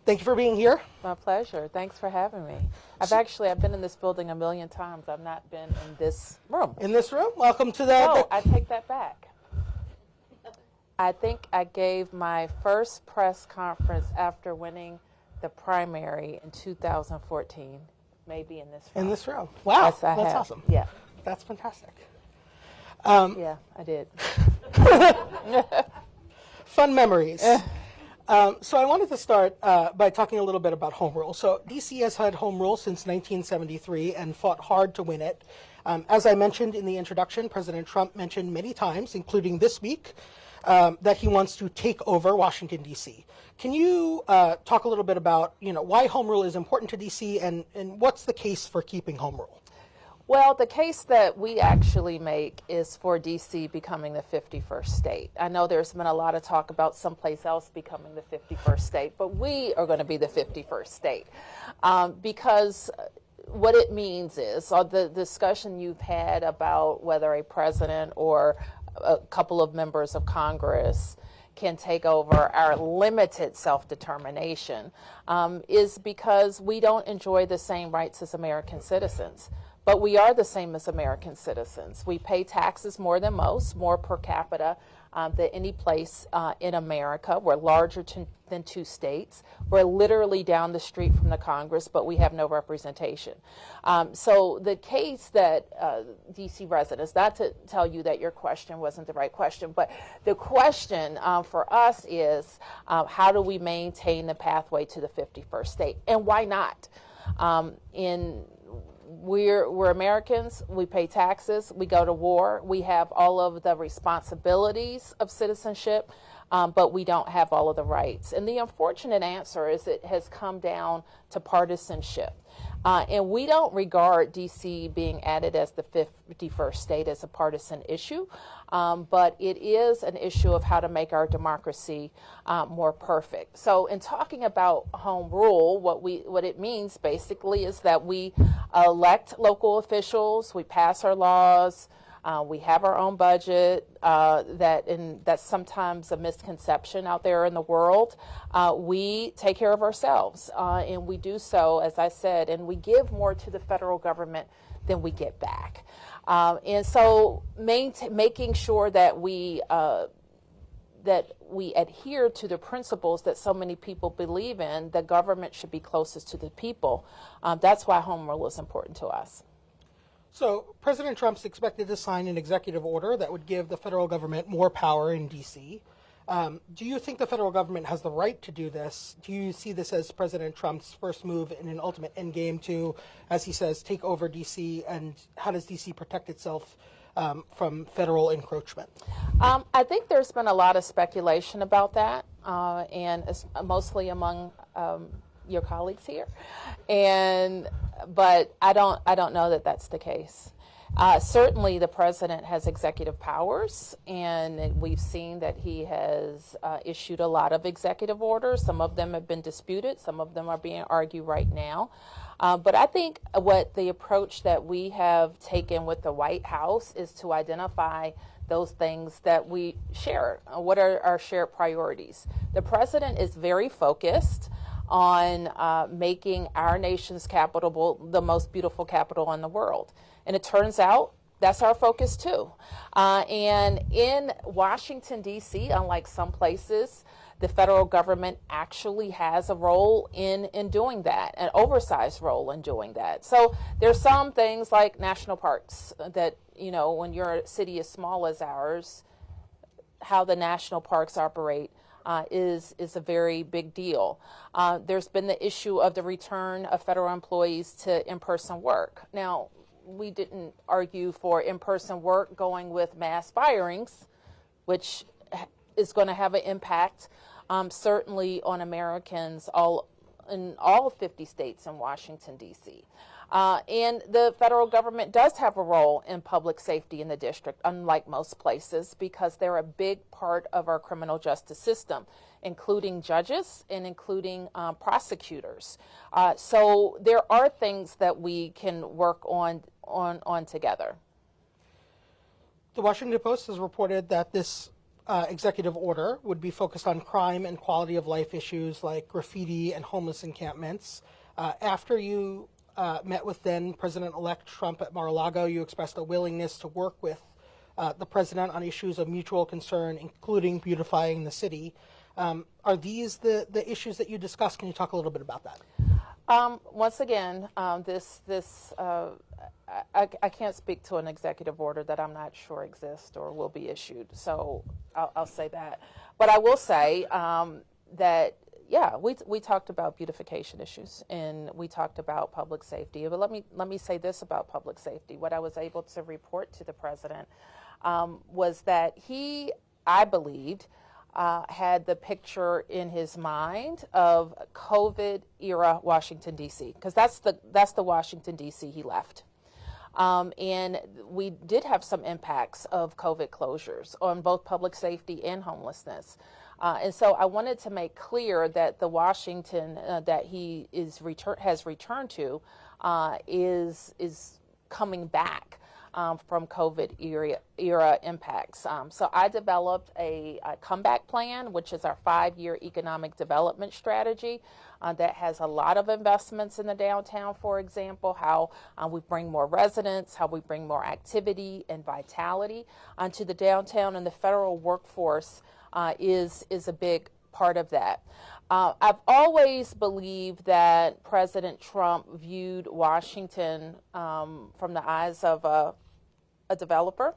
Thank you for being here. My pleasure. Thanks for having me. I've been in this building a million times. I've not been in this room. In this room? Welcome to the... No, I take that back. I think I gave my first press conference after winning the primary in 2014, maybe in this room. In this room. Wow, Yes, that's awesome. Yeah. That's fantastic. Yeah, I did. Fun memories. So I wanted to start by talking a little bit about home rule. So D.C. has had home rule since 1973 and fought hard to win it. As I mentioned in the introduction, President Trump mentioned many times, including this week, that he wants to take over Washington, D.C. Can you talk a little bit about, why home rule is important to D.C. and what's the case for keeping home rule? Well, the case that we actually make is for D.C. becoming the 51st state. I know there's been a lot of talk about someplace else becoming the 51st state, but we are going to be the 51st state because what it means is the discussion you've had about whether a president or a couple of members of Congress can take over our limited self-determination is because we don't enjoy the same rights as American citizens. But we are the same as American citizens. We pay taxes more than most, more per capita than any place in America. We're larger than 2 states. We're literally down the street from the Congress, but we have no representation. So the case that D.C. residents, not to tell you that your question wasn't the right question, but the question for us is how do we maintain the pathway to the 51st state, and why not? We're Americans, we pay taxes, we go to war, we have all of the responsibilities of citizenship, but we don't have all of the rights. And the unfortunate answer is it has come down to partisanship. And we don't regard D.C. being added as the 51st state as a partisan issue, but it is an issue of how to make our democracy more perfect. So in talking about home rule, what it means basically is that we elect local officials, we pass our laws, we have our own budget, that's sometimes a misconception out there in the world. We take care of ourselves, and we do so, as I said, and we give more to the federal government than we get back. And so making sure that we adhere to the principles that so many people believe in, the government should be closest to the people. That's why home rule is important to us. So President Trump's expected to sign an executive order that would give the federal government more power in D.C. Do you think the federal government has the right to do this? Do you see this as President Trump's first move in an ultimate endgame to, as he says, take over D.C., and how does D.C. protect itself from federal encroachment? I think there's been a lot of speculation about that, and it's mostly among your colleagues here, but I don't know that that's the case. Certainly, the president has executive powers, and we've seen that he has issued a lot of executive orders. Some of them have been disputed. Some of them are being argued right now. But I think what the approach that we have taken with the White House is to identify those things that we share. What are our shared priorities? The president is very focused on making our nation's capital the most beautiful capital in the world. And it turns out that's our focus too. And in Washington, D.C., unlike some places, the federal government actually has a role in doing that, an oversized role in doing that. So there's some things like national parks that, when your city as small as ours, how the national parks operate is a very big deal. There's been the issue of the return of federal employees to in-person work. Now, we didn't argue for in-person work going with mass firings, which is going to have an impact certainly on Americans in all 50 states in Washington, D.C. And the federal government does have a role in public safety in the district, unlike most places, because they're a big part of our criminal justice system, including judges and including prosecutors. So there are things that we can work on together. The Washington Post has reported that this executive order would be focused on crime and quality of life issues like graffiti and homeless encampments. After you met with then President-elect Trump at Mar-a-Lago, you expressed a willingness to work with the president on issues of mutual concern, including beautifying the city. Are these the issues that you discussed? Can you talk a little bit about that? Once again, I can't speak to an executive order that I'm not sure exists or will be issued. So I'll say that. But I will say that, yeah, we talked about beautification issues and we talked about public safety. But let me say this about public safety. What I was able to report to the president was that I believed, had the picture in his mind of COVID-era Washington, D.C., because that's the Washington, D.C. he left. And we did have some impacts of COVID closures on both public safety and homelessness. And so I wanted to make clear that the Washington that he has returned to is coming back from COVID era impacts. So I developed a comeback plan, which is our 5-year economic development strategy that has a lot of investments in the downtown, for example, how we bring more residents, how we bring more activity and vitality to the downtown, and the federal workforce is a big part of that. I've always believed that President Trump viewed Washington from the eyes of a developer,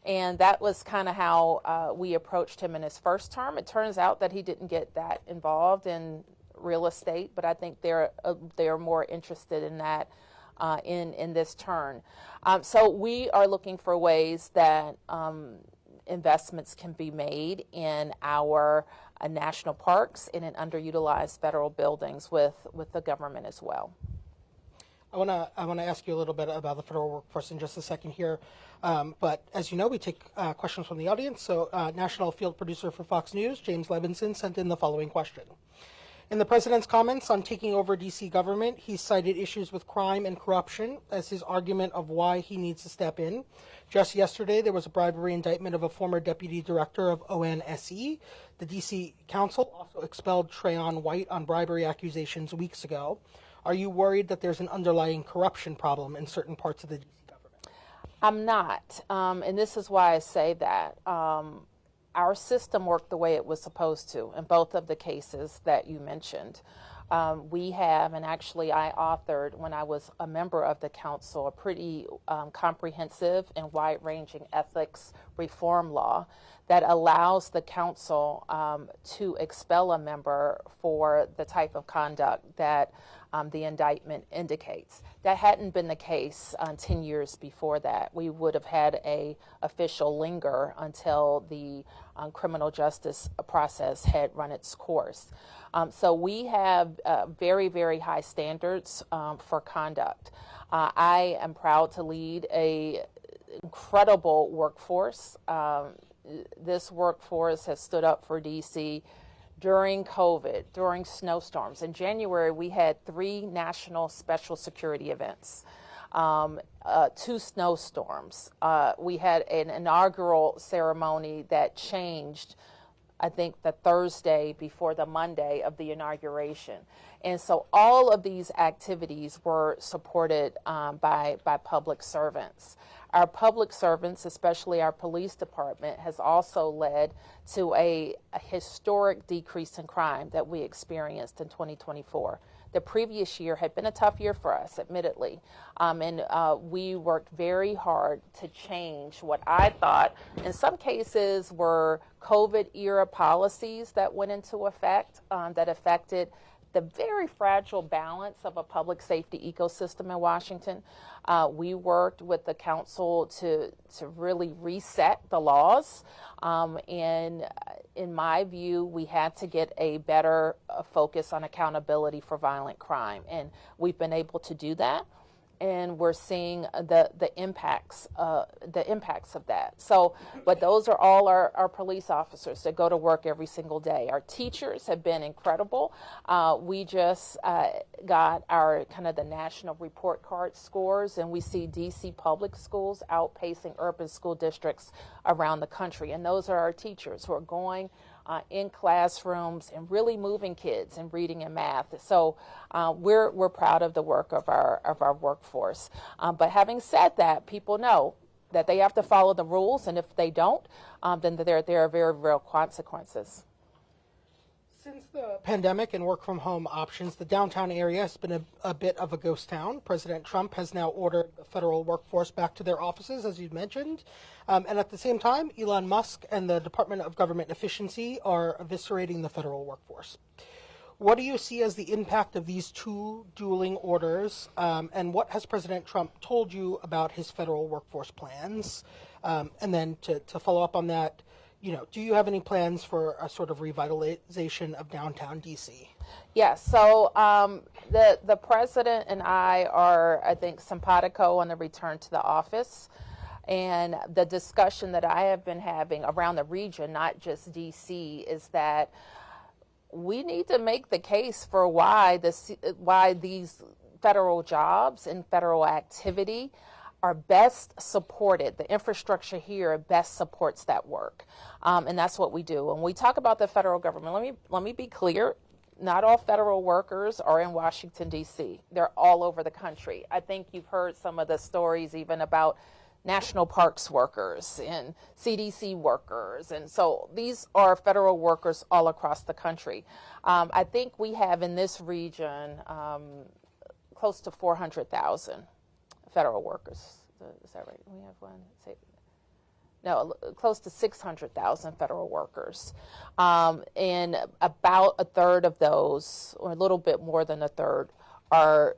and that was kind of how we approached him in his first term. It turns out that he didn't get that involved in real estate, but I think they're more interested in that in this turn. So we are looking for ways that investments can be made in our national parks and in underutilized federal buildings with the government as well. I want to ask you a little bit about the federal workforce in just a second here, but as you know, we take questions from the audience. So, national field producer for Fox News, James Levinson, sent in the following question. In the president's comments on taking over D.C. government, he cited issues with crime and corruption as his argument of why he needs to step in. Just yesterday, there was a bribery indictment of a former deputy director of ONSE. The D.C. Council also expelled Trayon White on bribery accusations weeks ago. Are you worried that there's an underlying corruption problem in certain parts of the D.C. government? I'm not, and this is why I say that. Our system worked the way it was supposed to in both of the cases that you mentioned. We have, and actually I authored when I was a member of the council, a pretty comprehensive and wide-ranging ethics reform law that allows the council to expel a member for the type of conduct that the indictment indicates. That hadn't been the case 10 years before that. We would have had a official linger until the criminal justice process had run its course. So we have very, very high standards for conduct. I am proud to lead an incredible workforce. This workforce has stood up for D.C. during COVID, during snowstorms. In January, we had 3 national special security events, 2 snowstorms. We had an inaugural ceremony that changed, I think, the Thursday before the Monday of the inauguration. And so all of these activities were supported by public servants. Our public servants, especially our police department, has also led to a historic decrease in crime that we experienced in 2024. The previous year had been a tough year for us, admittedly, and we worked very hard to change what I thought in some cases were COVID-era policies that went into effect that affected the very fragile balance of a public safety ecosystem in Washington. We worked with the council to really reset the laws. And in my view, we had to get a better focus on accountability for violent crime. And we've been able to do that. and we're seeing the impacts of that. So, but those are all our police officers that go to work every single day. Our teachers have been incredible. We just got our kind of the national report card scores, and we see DC public schools outpacing urban school districts around the country. And those are our teachers who are going in classrooms and really moving kids in reading and math. So we're proud of the work of our workforce. But having said that, people know that they have to follow the rules, and if they don't, then there are very real consequences. Since the pandemic and work from home options, the downtown area has been a bit of a ghost town. President Trump has now ordered the federal workforce back to their offices, as you mentioned. And at the same time, Elon Musk and the Department of Government Efficiency are eviscerating the federal workforce. What do you see as the impact of these two dueling orders? And what has President Trump told you about his federal workforce plans? And then to follow up on that, do you have any plans for a sort of revitalization of downtown DC? Yes. So the president and I are, I think, simpatico on the return to the office. And the discussion that I have been having around the region, not just DC, is that we need to make the case for why these federal jobs and federal activity are best supported. The infrastructure here best supports that work. And that's what we do. When we talk about the federal government, let me be clear. Not all federal workers are in Washington, D.C. They're all over the country. I think you've heard some of the stories even about national parks workers and CDC workers. And so these are federal workers all across the country. I think we have in this region close to 400,000 federal workers. Is that right? We have one. No, close to 600,000 federal workers. And about a third of those, or a little bit more than a third, are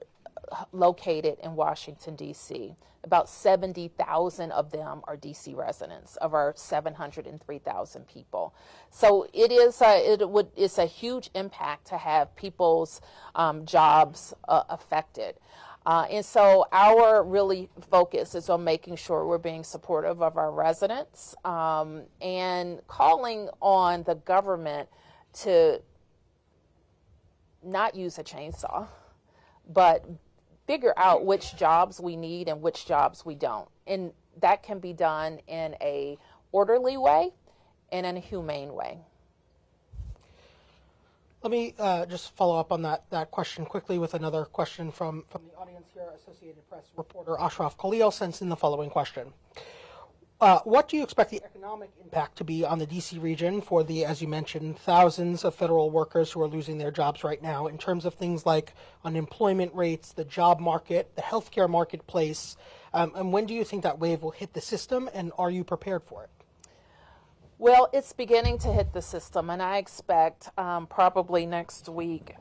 located in Washington, D.C. About 70,000 of them are D.C. residents of our 703,000 people. So it's a huge impact to have people's jobs affected. And so our really focus is on making sure we're being supportive of our residents and calling on the government to not use a chainsaw, but figure out which jobs we need and which jobs we don't. And that can be done in a orderly way and in a humane way. Let me just follow up on that question quickly with another question from the audience here. Associated Press reporter Ashraf Khalil sends in the following question. What do you expect the economic impact to be on the D.C. region for the, as you mentioned, thousands of federal workers who are losing their jobs right now in terms of things like unemployment rates, the job market, the healthcare marketplace, and when do you think that wave will hit the system, and are you prepared for it? Well, it's beginning to hit the system, and I expect probably next week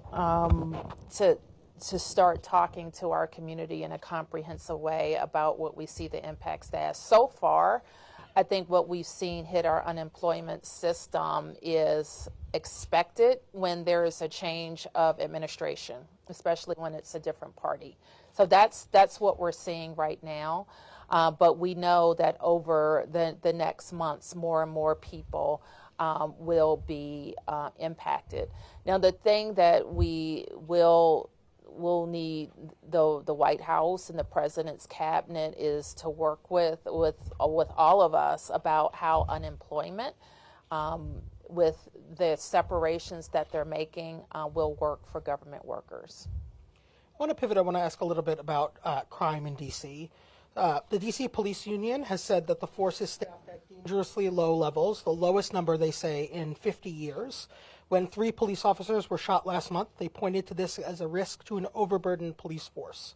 to start talking to our community in a comprehensive way about what we see the impacts as. So far, I think what we've seen hit our unemployment system is expected when there is a change of administration, especially when it's a different party. So that's what we're seeing right now. But we know that over the next months, more and more people will be impacted. Now, the thing that we will need the White House and the President's cabinet is to work with all of us about how unemployment, with the separations that they're making, will work for government workers. I want to pivot. I want to ask a little bit about crime in D.C. The D.C. Police Union has said that the force is staffed at dangerously low levels, the lowest number, they say, in 50 years. When 3 police officers were shot last month, they pointed to this as a risk to an overburdened police force.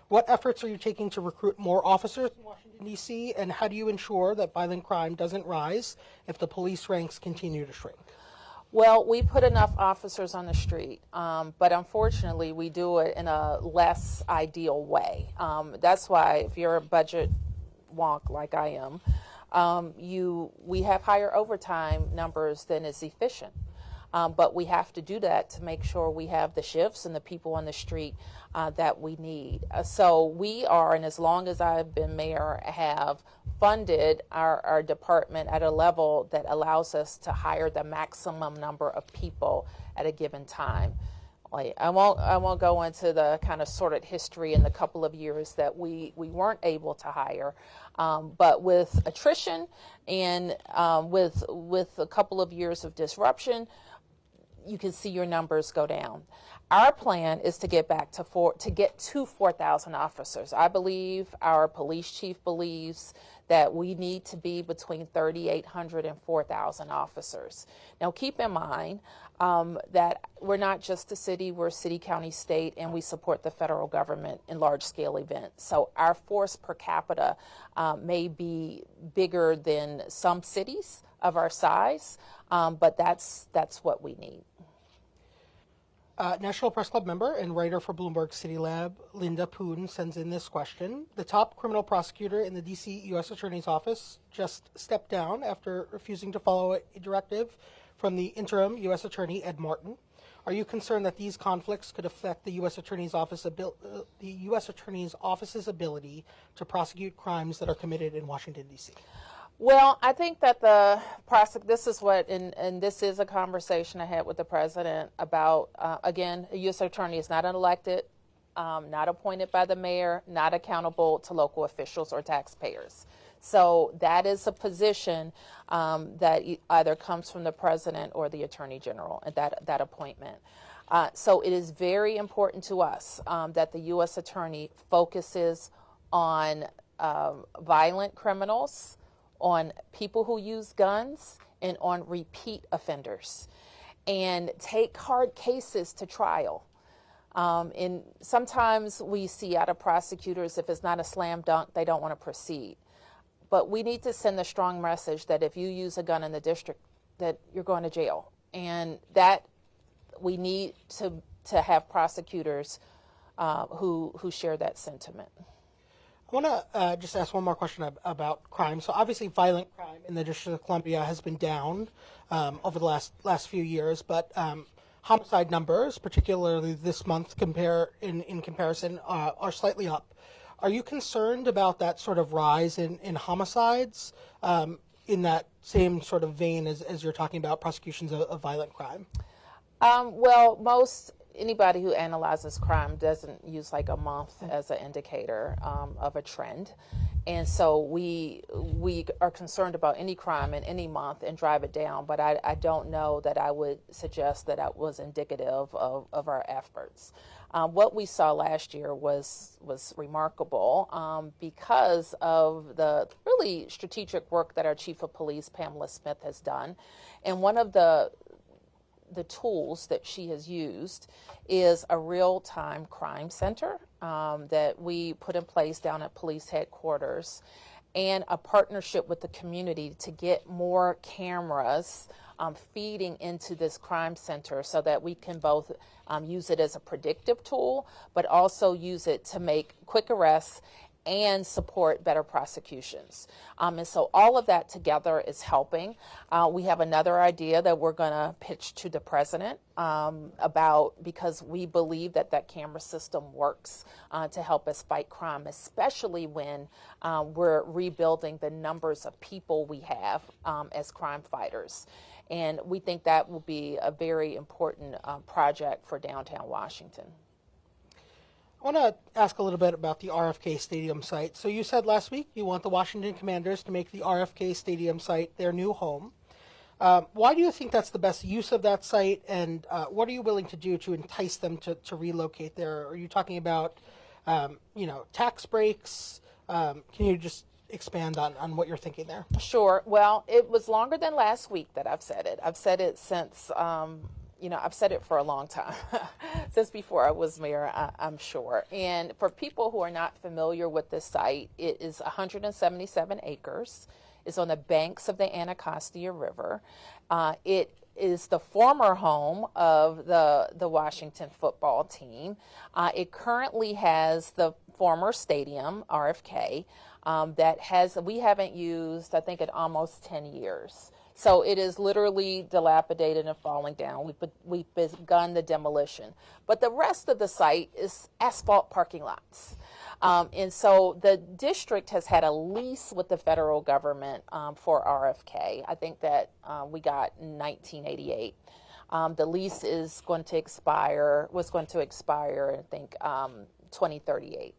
What efforts are you taking to recruit more officers in Washington, D.C., and how do you ensure that violent crime doesn't rise if the police ranks continue to shrink? Well, we put enough officers on the street, but unfortunately we do it in a less ideal way. That's why if you're a budget wonk like I am, we have higher overtime numbers than is efficient. but we have to do that to make sure we have the shifts and the people on the street that we need. So we are, and as long as I've been mayor, have funded our department at a level that allows us to hire the maximum number of people at a given time. I won't go into the kind of sordid history in the couple of years that we weren't able to hire, but with attrition and with a couple of years of disruption, you can see your numbers go down. Our plan is to get back to 4,000 officers. I believe our police chief believes that we need to be between 3,800 and 4,000 officers. Now, keep in mind that we're not just a city, we're a city, county, state, and we support the federal government in large-scale events. So our force per capita may be bigger than some cities of our size, but that's what we need. National Press Club member and writer for Bloomberg City Lab, Linda Poon, sends in this question. The top criminal prosecutor in the D.C. U.S. Attorney's Office just stepped down after refusing to follow a directive from the interim U.S. Attorney, Ed Martin. Are you concerned that these conflicts could affect the U.S. Attorney's Office's ability to prosecute crimes that are committed in Washington, D.C.? Well, I think that this is what, and this is a conversation I had with the president about, again, a U.S. attorney is not elected, not appointed by the mayor, not accountable to local officials or taxpayers. So that is a position that either comes from the president or the attorney general, that appointment. So it is very important to us that the U.S. attorney focuses on violent criminals, on people who use guns, and on repeat offenders, and take hard cases to trial. And sometimes we see out of prosecutors, if it's not a slam dunk, they don't want to proceed. But we need to send the strong message that if you use a gun in the district, that you're going to jail, and that we need to have prosecutors who share that sentiment. I want to just ask one more question about crime. So obviously violent crime in the District of Columbia has been down over the last few years, but homicide numbers, particularly this month in comparison, are slightly up. Are you concerned about that sort of rise in homicides in that same sort of vein as you're talking about prosecutions of violent crime? Well, anybody who analyzes crime doesn't use like a month as an indicator of a trend. And so we are concerned about any crime in any month and drive it down, but I don't know that I would suggest that was indicative of our efforts. What we saw last year was remarkable because of the really strategic work that our Chief of Police, Pamela Smith, has done. And one of the tools that she has used is a real-time crime center that we put in place down at police headquarters, and a partnership with the community to get more cameras feeding into this crime center so that we can both use it as a predictive tool, but also use it to make quick arrests and support better prosecutions. And so all of that together is helping. We have another idea that we're going to pitch to the president because we believe that camera system works to help us fight crime, especially when we're rebuilding the numbers of people we have as crime fighters. And we think that will be a very important project for downtown Washington. I want to ask a little bit about the RFK Stadium site. So you said last week you want the Washington Commanders to make the RFK Stadium site their new home. Why do you think that's the best use of that site, and what are you willing to do to entice them to relocate there? Are you talking about, tax breaks? Can you just expand on what you're thinking there? Sure. Well, it was longer than last week that I've said it. I've said it since... I've said it for a long time, since before I was mayor, I'm sure. And for people who are not familiar with this site, it is 177 acres. It's on the banks of the Anacostia River. It is the former home of the Washington football team. It currently has the former stadium, RFK, we haven't used, I think, in almost 10 years. So it is literally dilapidated and falling down. We've begun the demolition. But the rest of the site is asphalt parking lots. And so the district has had a lease with the federal government for RFK. I think that we got in 1988. The lease was going to expire, I think, 2038.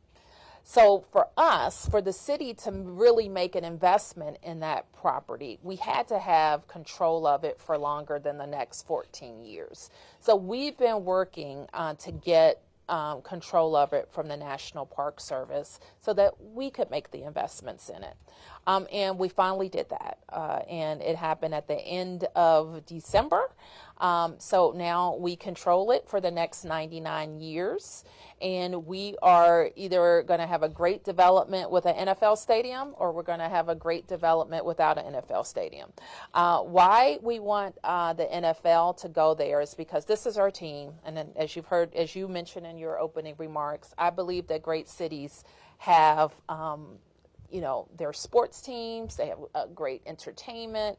So for us, for the city to really make an investment in that property, we had to have control of it for longer than the next 14 years. So we've been working to get control of it from the National Park Service so that we could make the investments in it. And we finally did that. And it happened at the end of December. So now we control it for the next 99 years. And we are either going to have a great development with an NFL stadium or we're going to have a great development without an NFL stadium. Why we want the NFL to go there is because this is our team. And then as you mentioned in your opening remarks, I believe that great cities have their sports teams, they have great entertainment,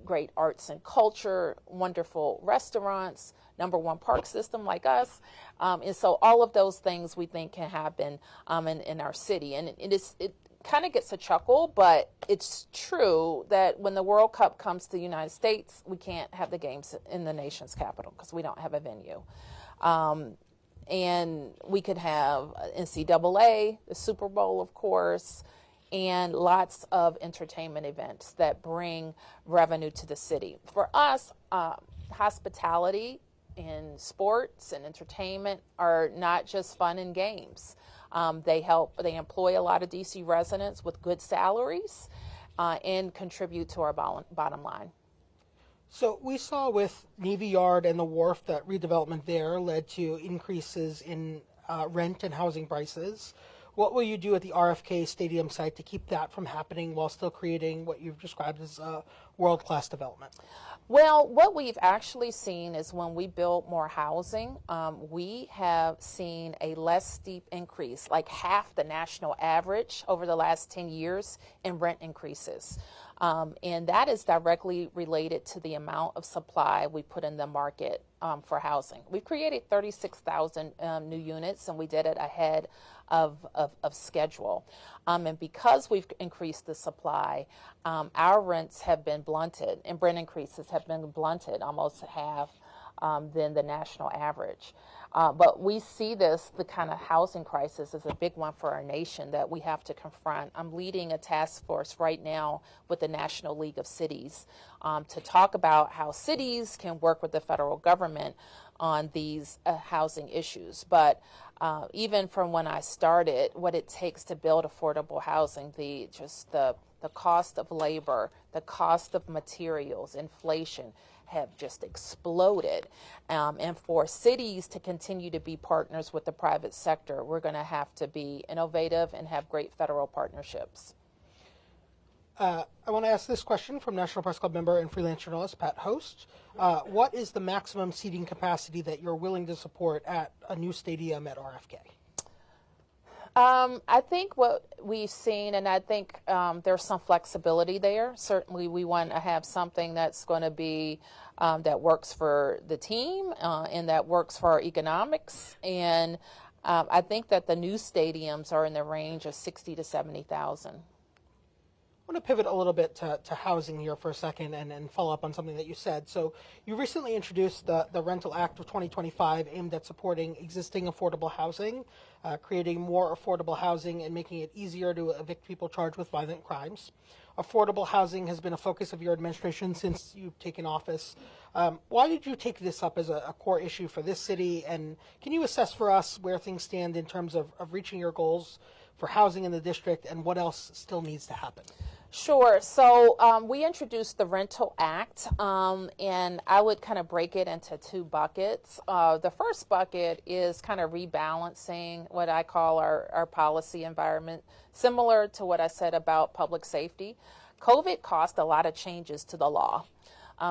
great arts and culture, wonderful restaurants, #1 park system like us. And so all of those things we think can happen in our city. And it kind of gets a chuckle, but it's true that when the World Cup comes to the United States, we can't have the games in the nation's capital because we don't have a venue. And we could have NCAA, the Super Bowl, of course, and lots of entertainment events that bring revenue to the city. For us, hospitality and sports and entertainment are not just fun and games. They employ a lot of DC residents with good salaries and contribute to our bottom line. So we saw with Navy Yard and the wharf that redevelopment there led to increases in rent and housing prices. What will you do at the RFK Stadium site to keep that from happening while still creating what you've described as world-class development? Well, what we've actually seen is when we build more housing, we have seen a less steep increase, like half the national average over the last 10 years in rent increases. And that is directly related to the amount of supply we put in the market for housing. We've created 36,000 new units, and we did it ahead of schedule. And because we've increased the supply, our rents have been blunted, and rent increases have been blunted almost half than the national average. But we see the kind of housing crisis as a big one for our nation that we have to confront. I'm leading a task force right now with the National League of Cities to talk about how cities can work with the federal government on these housing issues. But even from when I started, what it takes to build affordable housing, the cost of labor, the cost of materials, inflation, have just exploded. And for cities to continue to be partners with the private sector, we're going to have to be innovative and have great federal partnerships. I want to ask this question from National Press Club member and freelance journalist Pat Host. What is the maximum seating capacity that you're willing to support at a new stadium at RFK? I think what we've seen, and I think there's some flexibility there. Certainly we want to have something that's going to be, that works for the team and that works for our economics. And I think that the new stadiums are in the range of 60 to 70,000. I want to pivot a little bit to housing here for a second and follow up on something that you said. So you recently introduced the Rental Act of 2025 aimed at supporting existing affordable housing, creating more affordable housing and making it easier to evict people charged with violent crimes. Affordable housing has been a focus of your administration since you've taken office. Why did you take this up as a core issue for this city? And can you assess for us where things stand in terms of reaching your goals for housing in the district and what else still needs to happen? Sure. So we introduced the Rental Act, and I would kind of break it into two buckets. The first bucket is kind of rebalancing what I call our policy environment, similar to what I said about public safety. COVID caused a lot of changes to the law,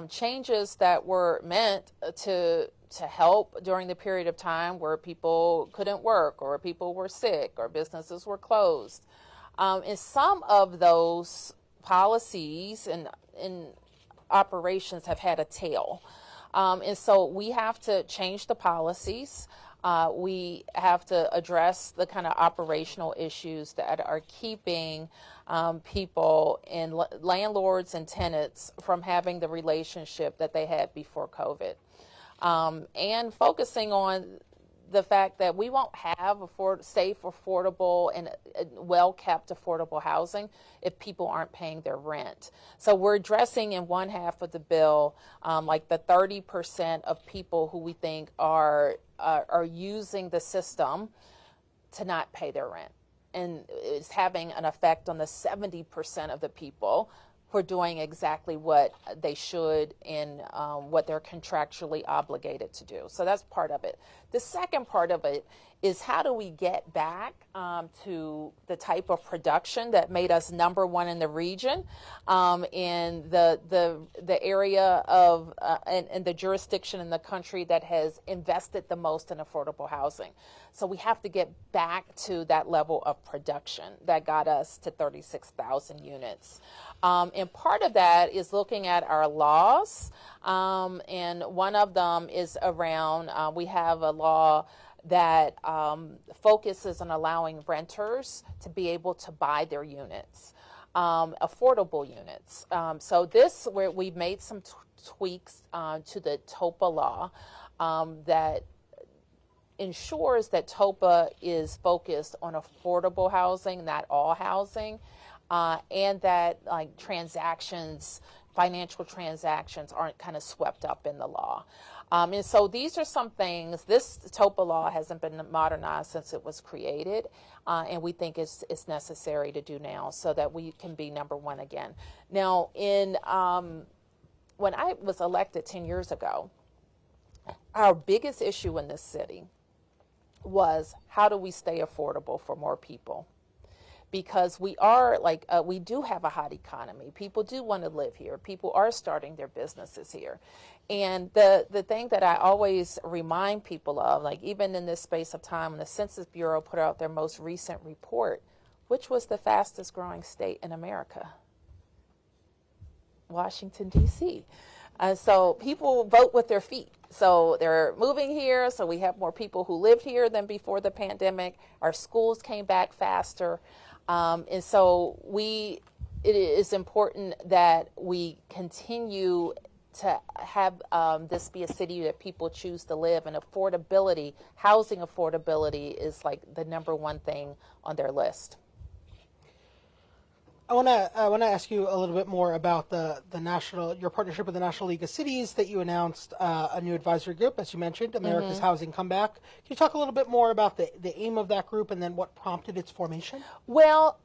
changes that were meant to help during the period of time where people couldn't work or people were sick or businesses were closed. And some of those policies and operations have had a tail. And so we have to change the policies. We have to address the kind of operational issues that are keeping people and landlords and tenants from having the relationship that they had before COVID. And focusing on the fact that we won't have safe, affordable, and well-kept affordable housing if people aren't paying their rent. So we're addressing in one half of the bill, like the 30% of people who we think are using the system to not pay their rent. And it's having an effect on the 70% of the people who are doing exactly what they should and what they're contractually obligated to do. So that's part of it. The second part of it is how do we get back to the type of production that made us #1 in the region, in the area of and the jurisdiction in the country that has invested the most in affordable housing. So we have to get back to that level of production that got us to 36,000 units. And part of that is looking at our laws, and one of them is around, we have a law that focuses on allowing renters to be able to buy their units, affordable units. So this, where we've made some tweaks to the TOPA law that ensures that TOPA is focused on affordable housing, not all housing, and that like transactions, financial transactions aren't kind of swept up in the law. And so these are some things. This TOPA law hasn't been modernized since it was created, and we think it's necessary to do now so that we can be #1 again. Now, when I was elected 10 years ago, our biggest issue in this city was how do we stay affordable for more people? Because we are we do have a hot economy. People do want to live here. People are starting their businesses here. And the thing that I always remind people of, like even in this space of time when the Census Bureau put out their most recent report, which was the fastest growing state in America? Washington, D.C. So people vote with their feet. So they're moving here, so we have more people who lived here than before the pandemic. Our schools came back faster. And so it is important that we continue to have this be a city that people choose to live, and affordability, housing affordability is like the #1 thing on their list. I want to ask you a little bit more about your partnership with the National League of Cities that you announced, a new advisory group, as you mentioned, America's Housing Comeback. Can you talk a little bit more about the aim of that group and then what prompted its formation? Well,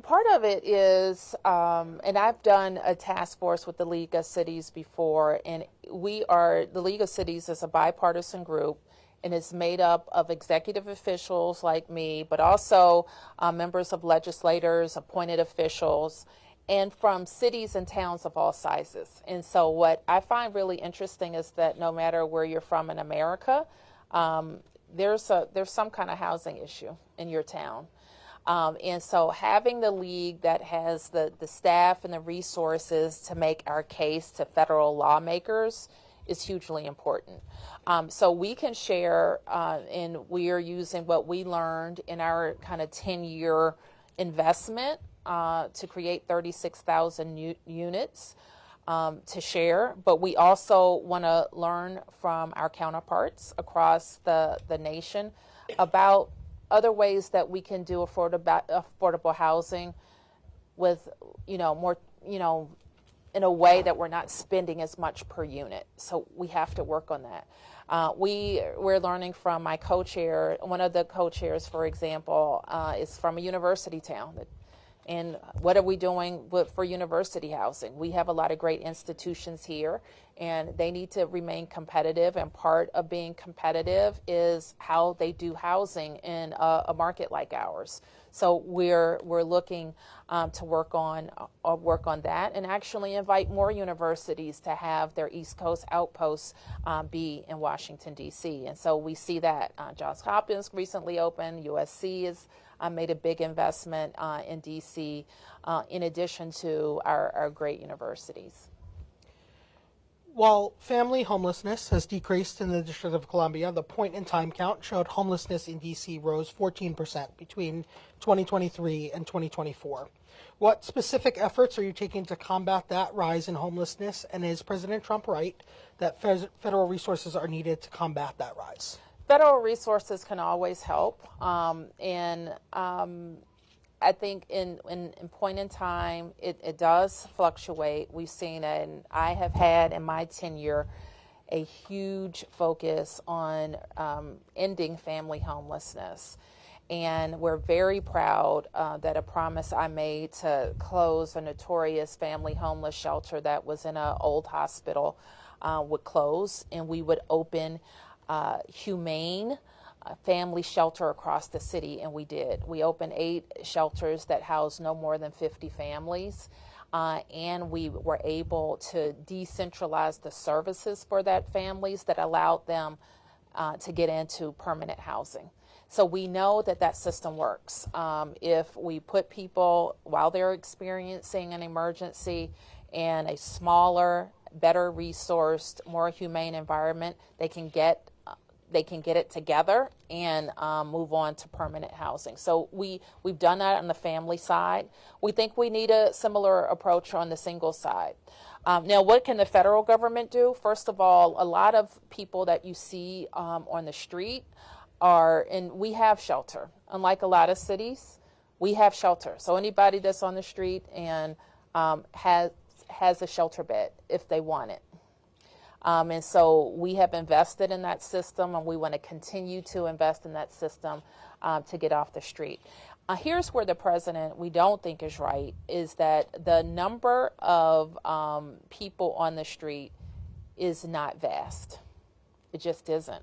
part of it is, and I've done a task force with the League of Cities before, and the League of Cities is a bipartisan group, and it's made up of executive officials like me, but also members of legislators, appointed officials, and from cities and towns of all sizes. And so what I find really interesting is that no matter where you're from in America, there's some kind of housing issue in your town. And so having the league that has the staff and the resources to make our case to federal lawmakers is hugely important. So we can share, and we are using what we learned in our kind of 10-year investment to create 36,000 units to share. But we also want to learn from our counterparts across the nation about other ways that we can do affordable housing with, more, in a way that we're not spending as much per unit. So we have to work on that. We're learning from my co-chair. One of the co-chairs, for example, is from a university town. And what are we doing for university housing? We have a lot of great institutions here, and they need to remain competitive. And part of being competitive is how they do housing in a market like ours. So we're looking to work on that, and actually invite more universities to have their East Coast outposts be in Washington, D.C. And so we see that Johns Hopkins recently opened, USC is made a big investment in D.C. In addition to our great universities. While family homelessness has decreased in the District of Columbia, the point-in-time count showed homelessness in D.C. rose 14% between 2023 and 2024. What specific efforts are you taking to combat that rise in homelessness, and is President Trump right that federal resources are needed to combat that rise? Federal resources can always help, I think in point in time, it does fluctuate. We've seen it, and I have had in my tenure a huge focus on ending family homelessness. And we're very proud that a promise I made to close a notorious family homeless shelter that was in an old hospital would close, and we would open humane family shelter across the city, and we did. We opened 8 shelters that housed no more than 50 families, and we were able to decentralize the services for that families that allowed them to get into permanent housing. So we know that that system works. If we put people, while they're experiencing an emergency, in a smaller, better resourced, more humane environment, they can get it together and move on to permanent housing. So we've done that on the family side. We think we need a similar approach on the single side. Now, what can the federal government do? First of all, a lot of people that you see on the street we have shelter. Unlike a lot of cities, we have shelter. So anybody that's on the street and has a shelter bed if they want it. And so we have invested in that system, and we want to continue to invest in that system to get off the street. Here's where the president, we don't think is right, is that the number of people on the street is not vast. It just isn't.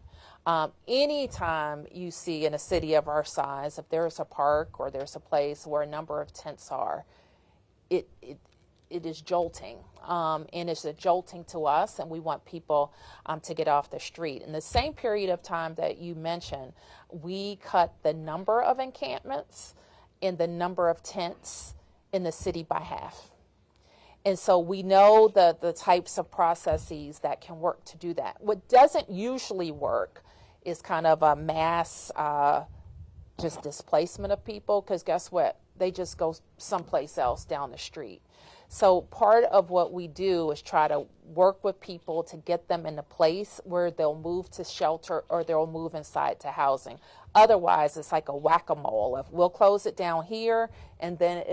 Anytime you see in a city of our size, if there's a park or there's a place where a number of tents are, it is jolting, and it's a jolting to us, and we want people to get off the street. In the same period of time that you mentioned, we cut the number of encampments and the number of tents in the city by half. And so we know the types of processes that can work to do that. What doesn't usually work is kind of a mass just displacement of people, because guess what? They just go someplace else down the street. So part of what we do is try to work with people to get them in a place where they'll move to shelter or they'll move inside to housing. Otherwise, it's like a whack-a-mole. If we'll close it down here, and then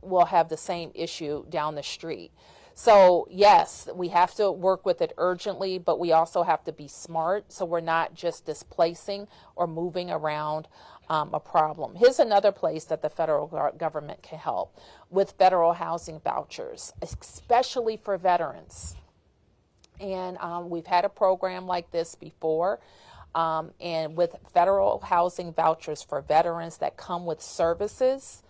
we'll have the same issue down the street. So yes, we have to work with it urgently, but we also have to be smart so we're not just displacing or moving around a problem. Here's another place that the federal government can help with federal housing vouchers, especially for veterans. And we've had a program like this before, and with federal housing vouchers for veterans that come with services,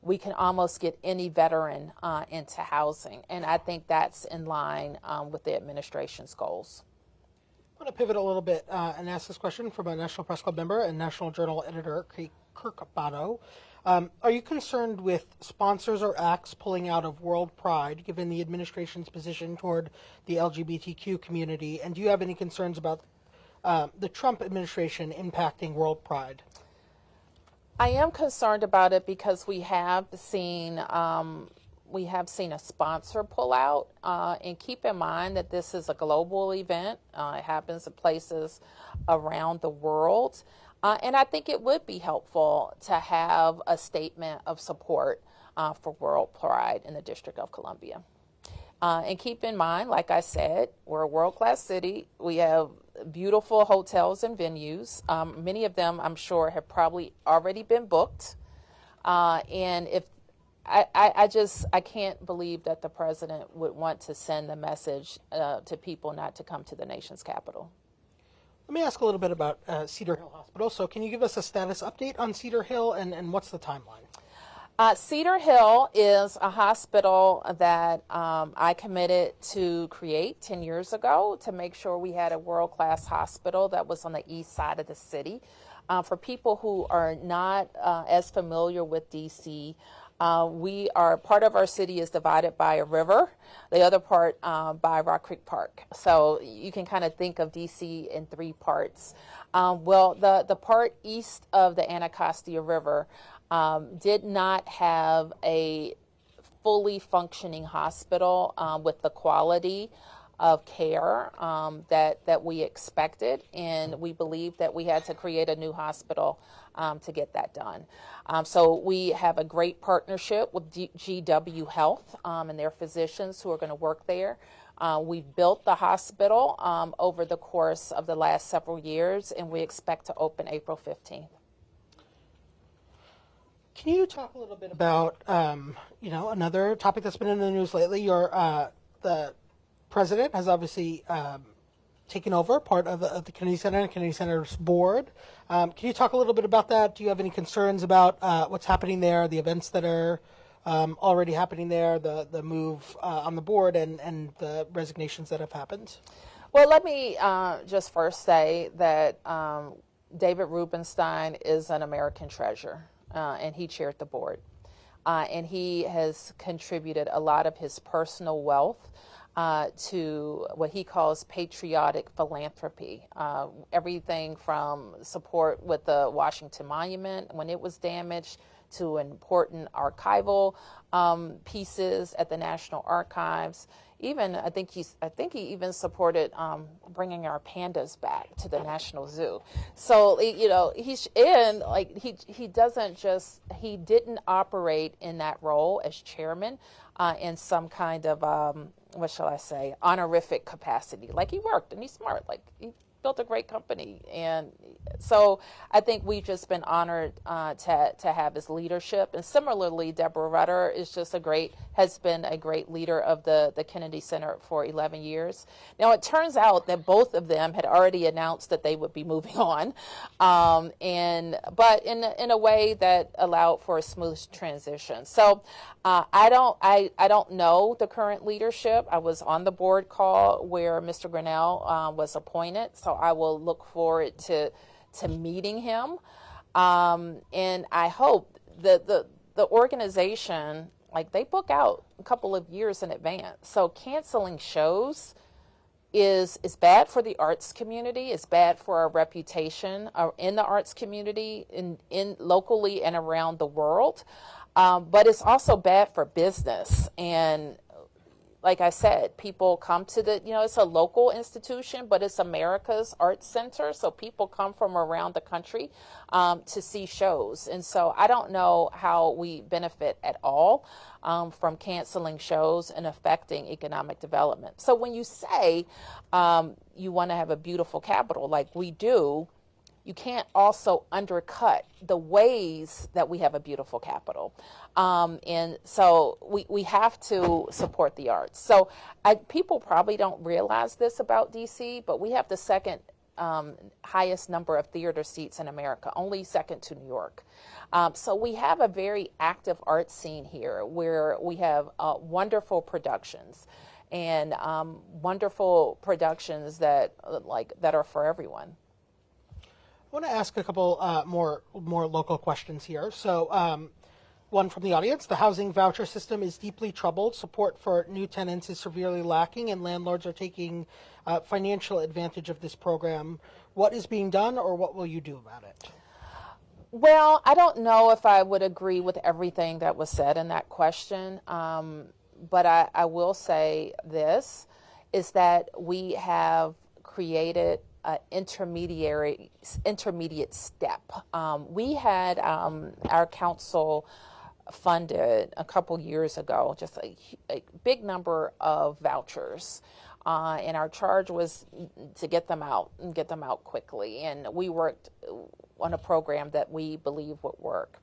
we can almost get any veteran into housing. And I think that's in line with the administration's goals. I want to pivot a little bit and ask this question from a National Press Club member and National Journal editor, Kirk Bato. Are you concerned with sponsors or acts pulling out of World Pride, given the administration's position toward the LGBTQ community? And do you have any concerns about the Trump administration impacting World Pride? I am concerned about it because we have seen a sponsor pull out, and keep in mind that this is a global event. It happens in places around the world, and I think it would be helpful to have a statement of support for World Pride in the District of Columbia. And keep in mind, like I said, we're a world-class city. We have beautiful hotels and venues. Many of them, I'm sure, have probably already been booked. And if I can't believe that the president would want to send a message to people not to come to the nation's capital. Let me ask a little bit about Cedar Hill Hospital. So can you give us a status update on Cedar Hill, and what's the timeline? Cedar Hill is a hospital that I committed to create 10 years ago to make sure we had a world-class hospital that was on the east side of the city. For people who are not as familiar with DC, part of our city is divided by a river, the other part by Rock Creek Park. So you can kind of think of DC in three parts. Well, the part east of the Anacostia River did not have a fully functioning hospital with the quality of care that we expected, and we believed that we had to create a new hospital to get that done. So we have a great partnership with GW Health and their physicians who are going to work there. We've built the hospital over the course of the last several years, and we expect to open April 15th. Can you talk a little bit about, another topic that's been in the news lately? The president has obviously taken over part of the Kennedy Center and Kennedy Center's board. Can you talk a little bit about that? Do you have any concerns about what's happening there, the events that are already happening there, the move on the board, and the resignations that have happened? Well, let me just first say that David Rubenstein is an American treasure, and he chaired the board. And he has contributed a lot of his personal wealth to what he calls patriotic philanthropy. Everything from support with the Washington Monument when it was damaged, to important archival pieces at the National Archives. Even I think he even supported bringing our pandas back to the National Zoo. So he didn't operate in that role as chairman in some kind of what shall I say, honorific capacity. Like, he worked and he's smart. Like, he built a great company. And so I think we've just been honored to have his leadership. And similarly, Deborah Rutter has been a great leader of the Kennedy Center for 11 years. Now, it turns out that both of them had already announced that they would be moving on, but in a way that allowed for a smooth transition. So I don't know the current leadership. I was on the board call where Mr. Grinnell was appointed, so I will look forward to meeting him. And I hope that the organization, like, they book out a couple of years in advance. So canceling shows is bad for the arts community. It's bad for our reputation in the arts community, in locally and around the world. But it's also bad for business. And like I said, people come to it's a local institution, but it's America's arts center. So people come from around the country to see shows. And so I don't know how we benefit at all from canceling shows and affecting economic development. So when you say you want to have a beautiful capital like we do, you can't also undercut the ways that we have a beautiful capital. And so we have to support the arts. So people probably don't realize this about DC, but we have the second highest number of theater seats in America, only second to New York. So we have a very active art scene here where we have wonderful productions and wonderful productions that are for everyone. I want to ask a couple more local questions here. So one from the audience: the housing voucher system is deeply troubled. Support for new tenants is severely lacking, and landlords are taking financial advantage of this program. What is being done, or what will you do about it? Well, I don't know if I would agree with everything that was said in that question, but I will say this, is that we have created intermediate step. We had our council funded a couple years ago just a big number of vouchers, and our charge was to get them out and get them out quickly. And we worked on a program that we believe would work.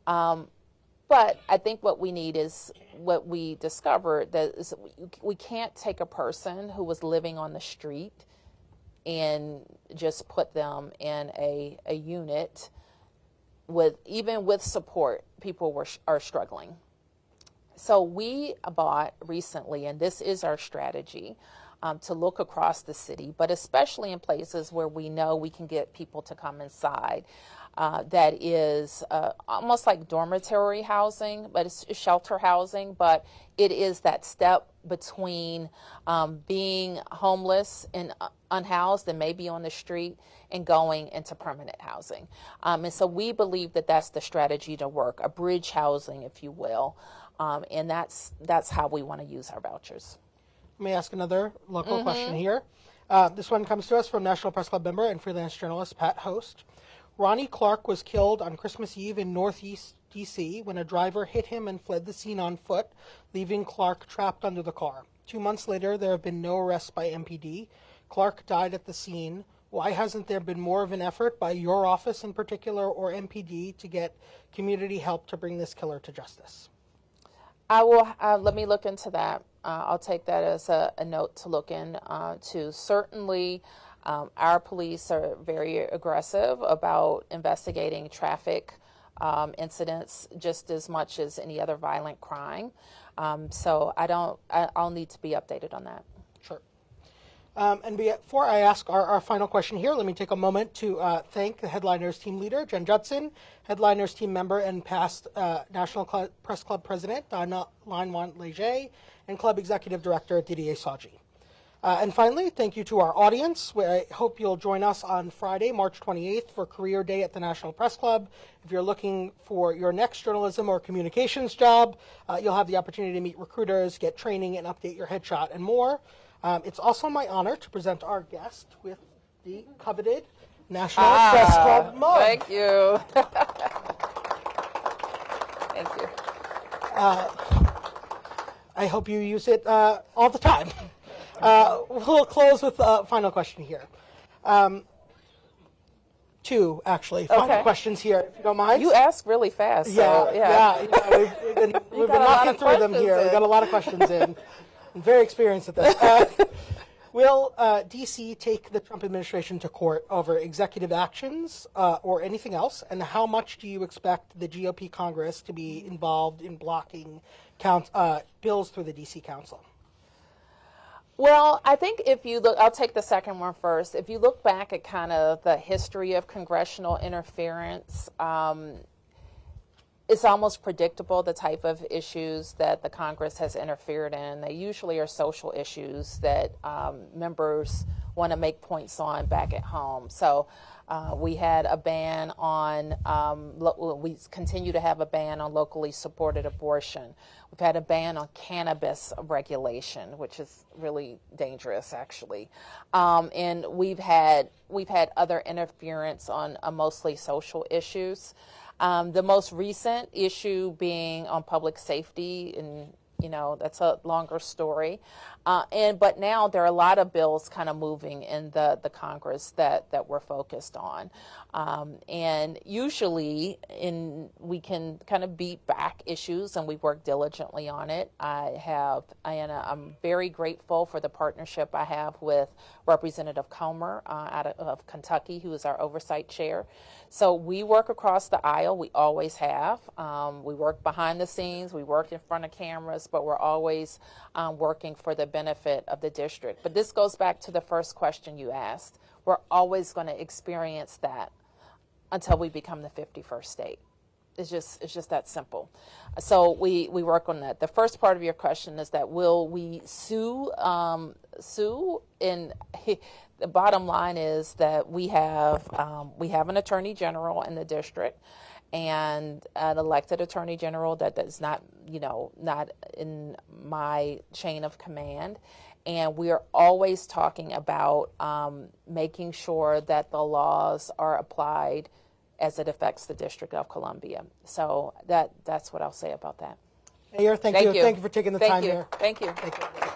But I think what we need is what we discovered, that is we can't take a person who was living on the street and just put them in a unit even with support. People are struggling. So we bought recently, and this is our strategy, to look across the city, but especially in places where we know we can get people to come inside. That is almost like dormitory housing, but it's shelter housing, but it is that step between being homeless and unhoused and maybe on the street and going into permanent housing. And so we believe that that's the strategy to work, a bridge housing, if you will, and that's how we want to use our vouchers. Let me ask another local question here. This one comes to us from National Press Club member and freelance journalist Pat Host. Ronnie Clark was killed on Christmas Eve in Northeast D.C. when a driver hit him and fled the scene on foot, leaving Clark trapped under the car. 2 months later, there have been no arrests by MPD. Clark died at the scene. Why hasn't there been more of an effort by your office in particular or MPD to get community help to bring this killer to justice? I will. Let me look into that. I'll take that as a note to look into. Certainly, our police are very aggressive about investigating traffic incidents just as much as any other violent crime. So I'll need to be updated on that. Sure. And before I ask our final question here, let me take a moment to thank the Headliners team leader, Jen Judson, Headliners team member and past National Press Club president, Donna Linewant-Leger, and club executive director, Didier Saji. And finally, thank you to our audience. I hope you'll join us on Friday, March 28th for Career Day at the National Press Club. If you're looking for your next journalism or communications job, you'll have the opportunity to meet recruiters, get training, and update your headshot and more. It's also my honor to present our guest with the coveted National Press Club mug. Thank you. Thank you. I hope you use it all the time. We'll close with a final question here. Two, actually, final questions here, if you don't mind. You ask really fast. So, yeah. We've been knocking through them here. We've got a lot of questions in. I'm very experienced at this. Will D.C. take the Trump administration to court over executive actions or anything else? And how much do you expect the GOP Congress to be involved in blocking bills through the D.C. Council? Well, I think if you look, I'll take the second one first. If you look back at kind of the history of congressional interference, it's almost predictable the type of issues that the Congress has interfered in. They usually are social issues that members want to make points on back at home. So we had a ban on, we continue to have a ban on locally supported abortion. We've had a ban on cannabis regulation, which is really dangerous, actually. And we've had other interference on mostly social issues. The most recent issue being on public safety, and that's a longer story. But now there are a lot of bills kind of moving in the Congress that we're focused on. And usually we can kind of beat back issues, and we work diligently on it. I'm very grateful for the partnership I have with Representative Comer out of Kentucky, who is our oversight chair. So we work across the aisle. We always have. We work behind the scenes. We work in front of cameras, but we're always working for the benefit of the district. But this goes back to the first question you asked. We're always going to experience that until we become the 51st state. It's just that simple. So we work on that. The first part of your question is that will we sue? And the bottom line is that we have an attorney general in the district, and an elected attorney general that is not in my chain of command. And we are always talking about making sure that the laws are applied as it affects the District of Columbia. So that's what I'll say about that. Mayor, thank you. Thank you for taking the time here. Thank you. Thank you.